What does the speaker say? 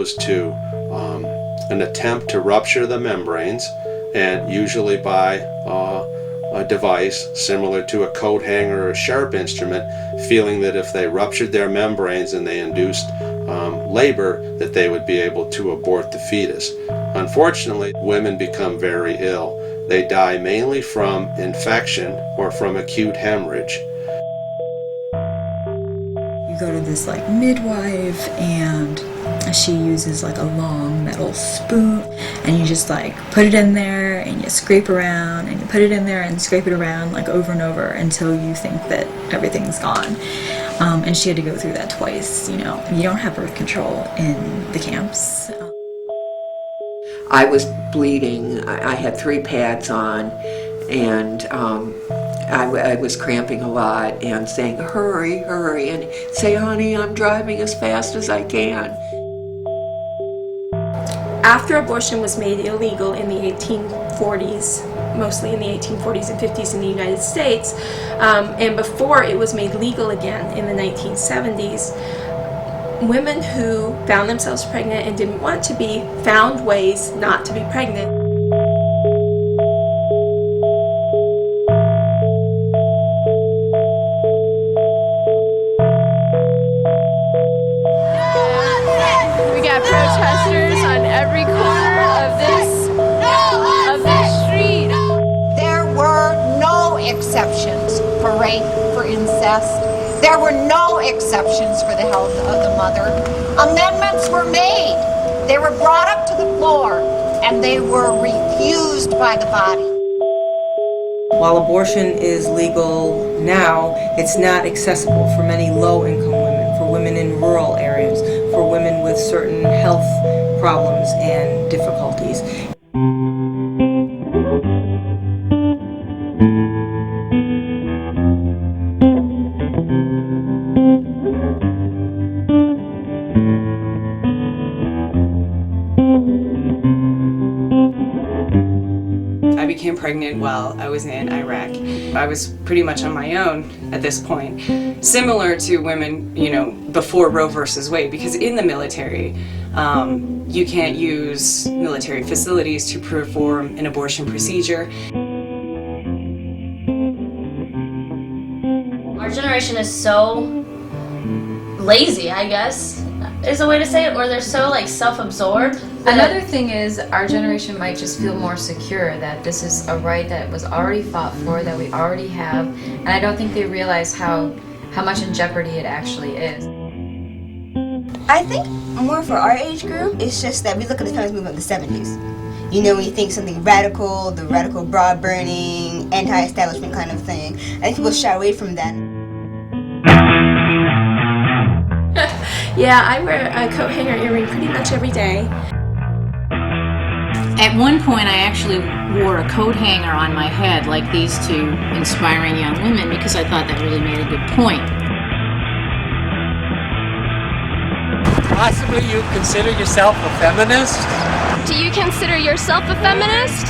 goes to an attempt to rupture the membranes, and usually by a device similar to a coat hanger or a sharp instrument, feeling that if they ruptured their membranes and they induced labor, that they would be able to abort the fetus. Unfortunately, women become very ill. They die mainly from infection or from acute hemorrhage. You go to this like midwife, and she uses like a long metal spoon, and you just like put it in there and you scrape around, and you put it in there and scrape it around like over and over until you think that everything's gone. And she had to go through that twice. You know, you don't have birth control in the camps. I was bleeding. I had 3 pads on, and I was cramping a lot and saying, hurry, hurry, and say, honey, I'm driving as fast as I can. After abortion was made illegal in the 1840s, mostly in the 1840s and 50s in the United States, and before it was made legal again in the 1970s, women who found themselves pregnant and didn't want to be found ways not to be pregnant. We got protesters on every corner of this street. There were no exceptions for rape, for incest. There were no exceptions for the health of the mother. Amendments were made. They were brought up to the floor, and they were refused by the body. While abortion is legal now, it's not accessible for many low-income women, for women in rural areas, for women with certain health problems and difficulties. I became pregnant while I was in Iraq. I was pretty much on my own at this point, similar to women, you know, before Roe versus Wade, because in the military, you can't use military facilities to perform an abortion procedure. Our generation is so lazy, I guess, is a way to say it, or they're so like self-absorbed. Another thing is our generation might just feel more secure that this is a right that was already fought for, that we already have, and I don't think they realize how much in jeopardy it actually is. I think more for our age group, it's just that we look at the feminist movement of the 70s. You know, when you think something radical, the radical bra burning, anti-establishment kind of thing, I think people shy away from that. Yeah, I wear a coat hanger earring pretty much every day. At one point, I actually wore a coat hanger on my head like these two inspiring young women because I thought that really made a good point. Possibly you consider yourself a feminist? Do you consider yourself a feminist?